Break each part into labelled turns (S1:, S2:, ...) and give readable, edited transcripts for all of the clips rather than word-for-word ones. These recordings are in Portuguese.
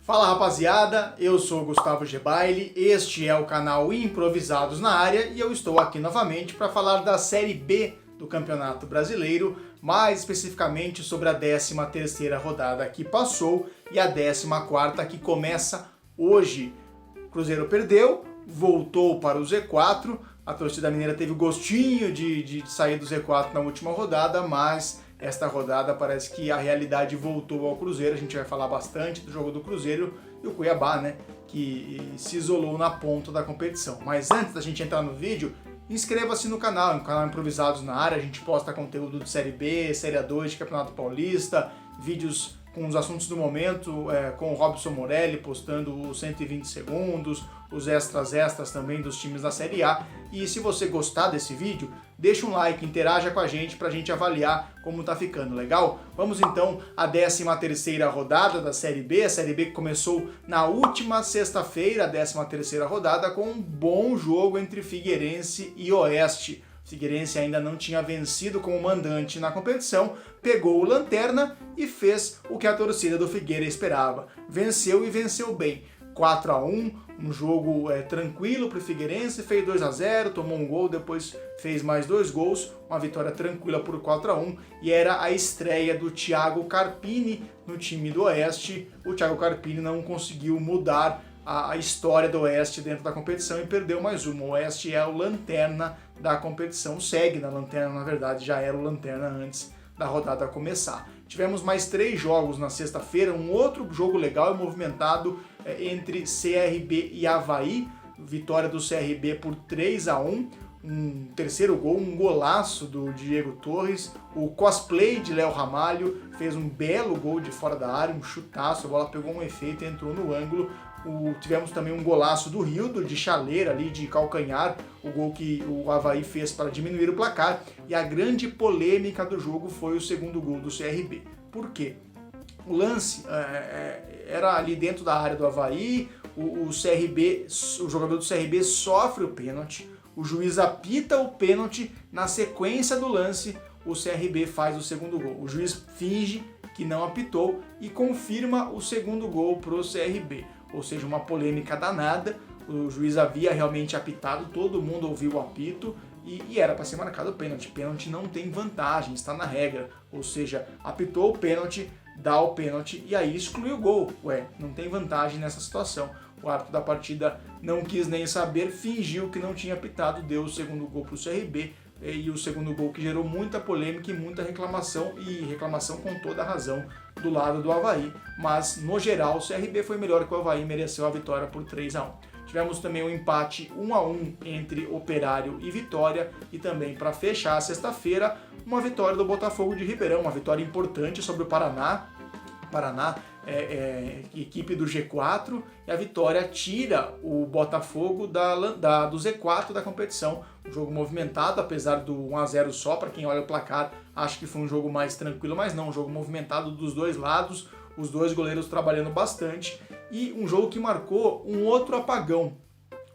S1: Fala rapaziada, eu sou o Gustavo Gebaile, este é o canal Improvisados na Área e eu estou aqui novamente para falar da Série B do Campeonato Brasileiro, mais especificamente sobre a 13ª rodada que passou e a 14ª que começa hoje. O Cruzeiro perdeu, voltou para o Z4, a torcida mineira teve o gostinho de sair do Z4 na última rodada, mas esta rodada parece que a realidade voltou ao Cruzeiro. A gente vai falar bastante do jogo do Cruzeiro e o Cuiabá, né, que se isolou na ponta da competição. Mas antes da gente entrar no vídeo, inscreva-se no canal Improvisados na Área. A gente posta conteúdo de Série B, Série A2, de Campeonato Paulista, vídeos com os assuntos do momento, com o Robson Morelli postando os 120 segundos, os extras também dos times da Série A. E se você gostar desse vídeo, deixa um like, interaja com a gente pra gente avaliar como tá ficando, legal? Vamos então à 13ª rodada da Série B, a Série B que começou na última sexta-feira, a 13ª rodada, com um bom jogo entre Figueirense e Oeste. Figueirense ainda não tinha vencido como mandante na competição, pegou o Lanterna e fez o que a torcida do Figueira esperava. Venceu e venceu bem. 4-1, um jogo tranquilo para o Figueirense, fez 2-0, tomou um gol, depois fez mais 2 gols, uma vitória tranquila por 4-1 e era a estreia do Thiago Carpini no time do Oeste. O Thiago Carpini não conseguiu mudar a história do Oeste dentro da competição e perdeu mais uma. O Oeste é o lanterna da competição, segue na lanterna, na verdade já era o lanterna antes da rodada começar. Tivemos mais 3 jogos na sexta-feira, um outro jogo legal e movimentado entre CRB e Avaí, vitória do CRB por 3-1, um terceiro gol, um golaço do Diego Torres, o cosplay de Léo Ramalho fez um belo gol de fora da área, um chutaço, a bola pegou um efeito e entrou no ângulo. Tivemos também um golaço do Rildo, de chaleira ali, de calcanhar, o gol que o Avaí fez para diminuir o placar, e a grande polêmica do jogo foi o segundo gol do CRB. Por quê? O lance era ali dentro da área do Avaí, o jogador do CRB sofre o pênalti, o juiz apita o pênalti, na sequência do lance o CRB faz o segundo gol. O juiz finge que não apitou e confirma o segundo gol para o CRB. Ou seja, uma polêmica danada, o juiz havia realmente apitado, todo mundo ouviu o apito e era para ser marcado o pênalti. Pênalti não tem vantagem, está na regra, ou seja, apitou o pênalti, dá o pênalti e aí exclui o gol. Não tem vantagem nessa situação. O árbitro da partida não quis nem saber, fingiu que não tinha apitado, deu o segundo gol para o CRB, e o segundo gol que gerou muita polêmica e muita reclamação, e reclamação com toda a razão do lado do Avaí, mas no geral o CRB foi melhor que o Avaí, mereceu a vitória por 3-1. Tivemos também um empate 1-1 entre Operário e Vitória, e também para fechar a sexta-feira, uma vitória do Botafogo de Ribeirão, uma vitória importante sobre o Paraná. Equipe do G4, e a vitória tira o Botafogo do Z4 da competição. Um jogo movimentado, apesar do 1-0 só, para quem olha o placar acha que foi um jogo mais tranquilo, mas não, um jogo movimentado dos dois lados, os dois goleiros trabalhando bastante, e um jogo que marcou um outro apagão.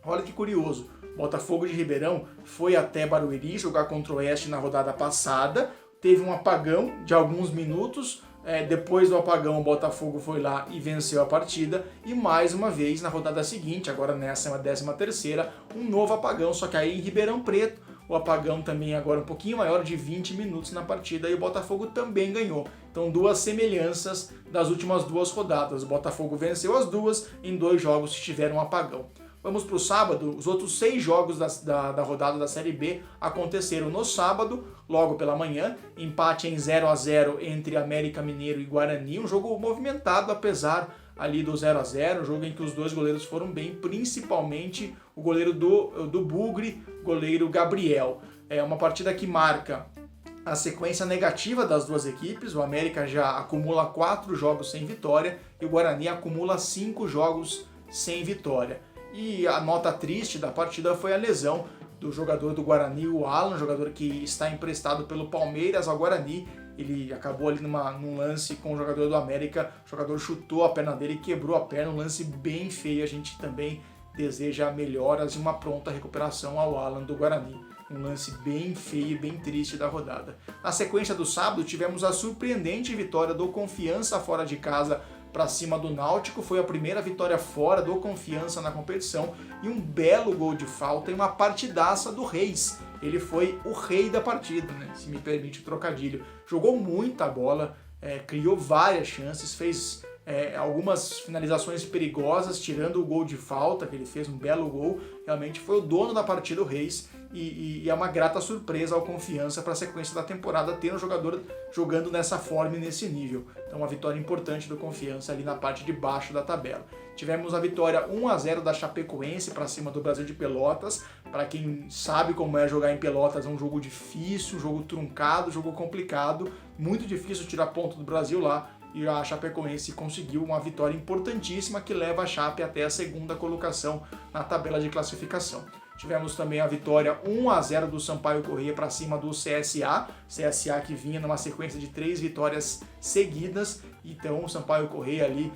S1: Olha que curioso, Botafogo de Ribeirão foi até Barueri jogar contra o Oeste na rodada passada, teve um apagão de alguns minutos. Depois do apagão, o Botafogo foi lá e venceu a partida, e mais uma vez na rodada seguinte, agora nessa é a 13ª, um novo apagão, só que aí em Ribeirão Preto, o apagão também agora um pouquinho maior, de 20 minutos na partida, e o Botafogo também ganhou. Então, duas semelhanças das últimas 2 rodadas, o Botafogo venceu as duas em 2 jogos que tiveram um apagão. Vamos para o sábado, os outros 6 jogos da rodada da Série B aconteceram no sábado, logo pela manhã, empate em 0-0 entre América Mineiro e Guarani, um jogo movimentado apesar ali do 0-0, um jogo em que os dois goleiros foram bem, principalmente o goleiro do Bugre, goleiro Gabriel. É uma partida que marca a sequência negativa das duas equipes, o América já acumula 4 jogos sem vitória e o Guarani acumula 5 jogos sem vitória. E a nota triste da partida foi a lesão do jogador do Guarani, o Alan, jogador que está emprestado pelo Palmeiras ao Guarani. Ele acabou ali num lance com o jogador do América, o jogador chutou a perna dele e quebrou a perna, um lance bem feio. A gente também deseja melhoras e uma pronta recuperação ao Alan do Guarani. Um lance bem feio e bem triste da rodada. Na sequência do sábado, tivemos a surpreendente vitória do Confiança fora de casa para cima do Náutico, foi a primeira vitória fora do Confiança na competição e um belo gol de falta e uma partidaça do Reis. Ele foi o rei da partida, né? Se me permite o trocadilho. Jogou muita bola, criou várias chances, fez algumas finalizações perigosas, tirando o gol de falta, que ele fez um belo gol. Realmente foi o dono da partida, o Reis, e é uma grata surpresa ao Confiança para a sequência da temporada ter um jogador jogando nessa forma e nesse nível. Então uma vitória importante do Confiança ali na parte de baixo da tabela. Tivemos a vitória 1-0 da Chapecoense para cima do Brasil de Pelotas. Para quem sabe como é jogar em Pelotas, é um jogo difícil, jogo truncado, jogo complicado, muito difícil tirar ponto do Brasil lá. E a Chapecoense conseguiu uma vitória importantíssima que leva a Chape até a segunda colocação na tabela de classificação. Tivemos também a vitória 1-0 do Sampaio Corrêa para cima do CSA que vinha numa sequência de 3 vitórias seguidas. Então o Sampaio Corrêa ali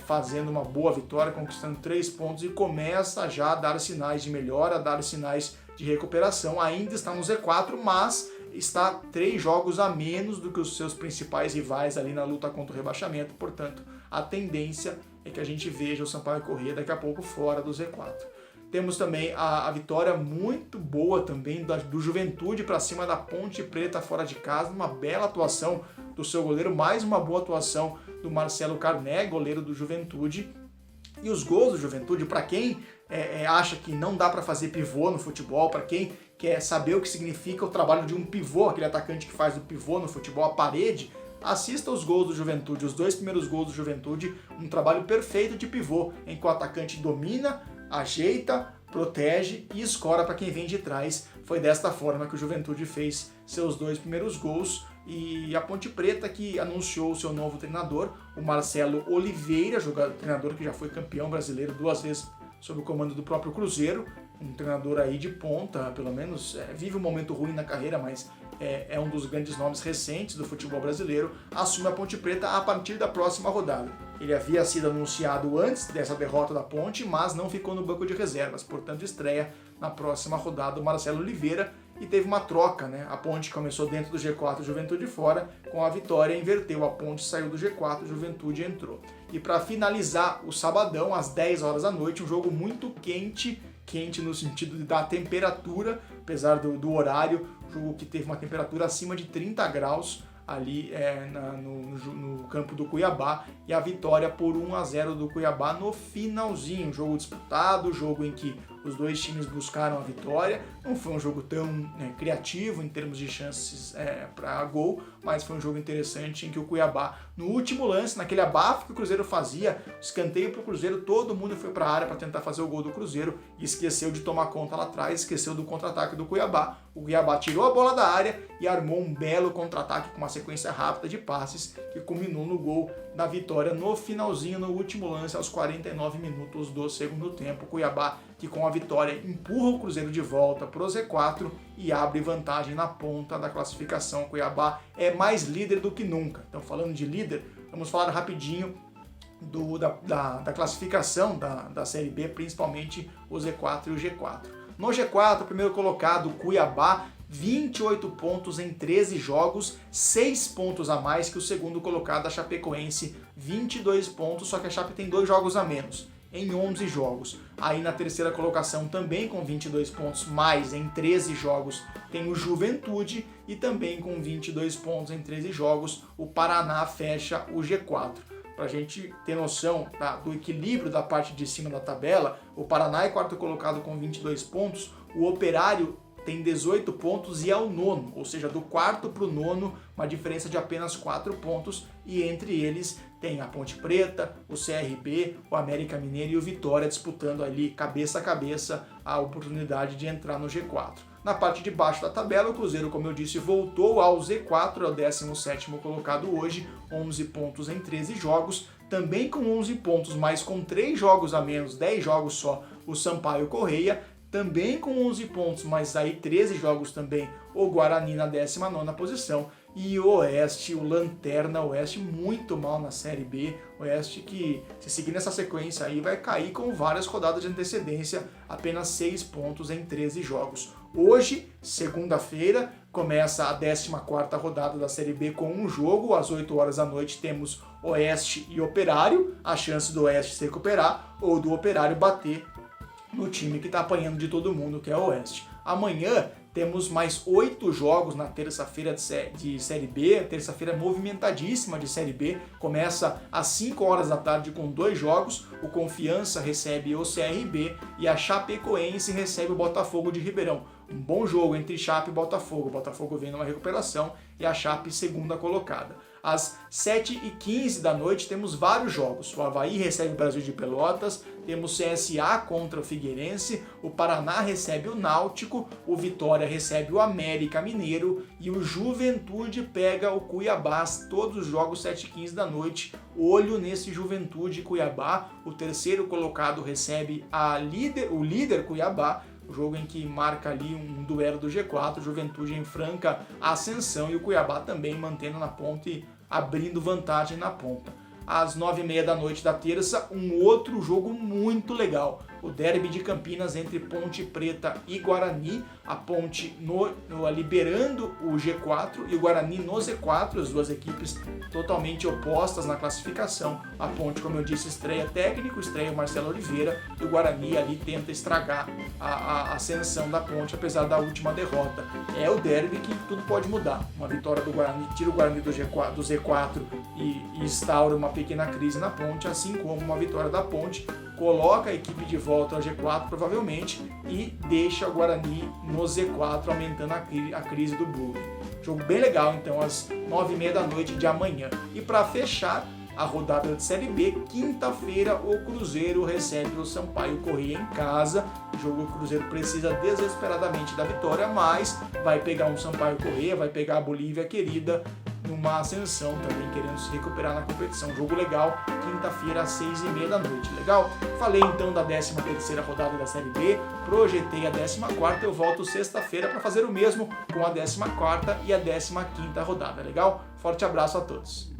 S1: fazendo uma boa vitória, conquistando 3 pontos e começa já a dar sinais de melhora, a dar sinais de recuperação. Ainda está no Z4, mas está 3 jogos a menos do que os seus principais rivais ali na luta contra o rebaixamento. Portanto, a tendência é que a gente veja o Sampaio Corrêa daqui a pouco fora do Z4. Temos também a vitória muito boa também do Juventude para cima da Ponte Preta fora de casa, uma bela atuação do seu goleiro, mais uma boa atuação do Marcelo Carné, goleiro do Juventude. E os gols do Juventude, para quem acha que não dá para fazer pivô no futebol, para quem quer saber o que significa o trabalho de um pivô, aquele atacante que faz o pivô no futebol, a parede, assista os gols do Juventude, os 2 primeiros gols do Juventude, um trabalho perfeito de pivô, em que o atacante domina, ajeita, protege e escora para quem vem de trás. Foi desta forma que o Juventude fez seus 2 primeiros gols. E a Ponte Preta, que anunciou o seu novo treinador, o Marcelo Oliveira, treinador que já foi campeão brasileiro 2 vezes sob o comando do próprio Cruzeiro, um treinador aí de ponta, pelo menos vive um momento ruim na carreira, mas é um dos grandes nomes recentes do futebol brasileiro, assume a Ponte Preta a partir da próxima rodada. Ele havia sido anunciado antes dessa derrota da Ponte, mas não ficou no banco de reservas, portanto estreia na próxima rodada o Marcelo Oliveira e teve uma troca, né? A Ponte começou dentro do G4, Juventude fora, com a vitória inverteu, a Ponte saiu do G4, Juventude entrou. E para finalizar o sabadão, às 10 horas da noite, um jogo muito quente no sentido da temperatura, apesar do horário, jogo que teve uma temperatura acima de 30 graus ali no campo do Cuiabá, e a vitória por 1-0 do Cuiabá no finalzinho, jogo disputado, jogo em que os 2 times buscaram a vitória. Não foi um jogo tão criativo em termos de chances para gol, mas foi um jogo interessante em que o Cuiabá, no último lance, naquele abafo que o Cruzeiro fazia, escanteio para o Cruzeiro, todo mundo foi para a área para tentar fazer o gol do Cruzeiro e esqueceu de tomar conta lá atrás, esqueceu do contra-ataque do Cuiabá. O Cuiabá tirou a bola da área e armou um belo contra-ataque com uma sequência rápida de passes que culminou no gol da vitória no finalzinho, no último lance, aos 49 minutos do segundo tempo. O Cuiabá, que com a vitória empurra o Cruzeiro de volta para o Z4 e abre vantagem na ponta da classificação. O Cuiabá é mais líder do que nunca. Então, falando de líder, vamos falar rapidinho da classificação da Série B, principalmente o Z4 e o G4. No G4, o primeiro colocado, Cuiabá, 28 pontos em 13 jogos, 6 pontos a mais que o segundo colocado, a Chapecoense, 22 pontos, só que a Chape tem 2 jogos a menos, em 11 jogos. Aí na terceira colocação, também com 22 pontos, mais em 13 jogos, tem o Juventude, e também com 22 pontos em 13 jogos, o Paraná fecha o G4. Para a gente ter noção do equilíbrio da parte de cima da tabela, o Paraná é quarto colocado com 22 pontos, o Operário tem 18 pontos e é o nono, ou seja, do quarto para o nono, uma diferença de apenas 4 pontos, e entre eles tem a Ponte Preta, o CRB, o América Mineiro e o Vitória disputando ali cabeça a cabeça a oportunidade de entrar no G4. Na parte de baixo da tabela, o Cruzeiro, como eu disse, voltou ao Z4, é o 17º colocado hoje, 11 pontos em 13 jogos, também com 11 pontos, mas com 3 jogos a menos, 10 jogos só, o Sampaio Corrêa, também com 11 pontos, mas aí 13 jogos também, o Guarani na 19ª posição, e o Oeste, o Lanterna Oeste, muito mal na Série B, Oeste que, se seguir nessa sequência aí, vai cair com várias rodadas de antecedência, apenas 6 pontos em 13 jogos. Hoje, segunda-feira, começa a 14ª rodada da Série B com um jogo. Às 8 horas da noite temos Oeste e Operário, a chance do Oeste se recuperar ou do Operário bater no time que está apanhando de todo mundo, que é o Oeste. Amanhã temos mais 8 jogos na terça-feira de Série B, terça-feira movimentadíssima de Série B, começa às 5 horas da tarde com 2 jogos, o Confiança recebe o CRB e a Chapecoense recebe o Botafogo de Ribeirão. Um bom jogo entre Chape e Botafogo, o Botafogo vem numa recuperação e a Chape segunda colocada. Às 7h15 da noite temos vários jogos. O Avaí recebe o Brasil de Pelotas, temos CSA contra o Figueirense, o Paraná recebe o Náutico, o Vitória recebe o América Mineiro e o Juventude pega o Cuiabá. Todos os jogos 7h15 da noite. Olho nesse Juventude e Cuiabá. O terceiro colocado recebe o líder Cuiabá, o jogo em que marca ali um duelo do G4, Juventude enfranca a ascensão e o Cuiabá também mantendo na ponta e abrindo vantagem na ponta. Às 9h30 da noite da terça, um outro jogo muito legal, o derby de Campinas entre Ponte Preta e Guarani, a Ponte liberando o G4 e o Guarani no Z4, as duas equipes totalmente opostas na classificação. A Ponte, como eu disse, estreia técnico, estreia o Marcelo Oliveira, e o Guarani ali tenta estragar a ascensão da Ponte, apesar da última derrota. É o derby que tudo pode mudar. Uma vitória do Guarani tira o Guarani do Z4 e instaura uma pequena crise na Ponte, assim como uma vitória da Ponte coloca a equipe de volta ao G4 provavelmente e deixa o Guarani no Z4, aumentando a crise do Blue. Jogo bem legal então às 9h30 da noite de amanhã. E para fechar a rodada de Série B, quinta-feira o Cruzeiro recebe o Sampaio Corrêa em casa. O jogo o Cruzeiro precisa desesperadamente da vitória, mas vai pegar um Sampaio Corrêa, vai pegar a Bolívia querida numa ascensão também, querendo se recuperar na competição. Jogo legal, quinta-feira às 6h30 da noite. Legal? Falei então da 13ª rodada da Série B, projetei a 14ª, eu volto sexta-feira para fazer o mesmo com a 14ª e a 15ª rodada. Legal? Forte abraço a todos.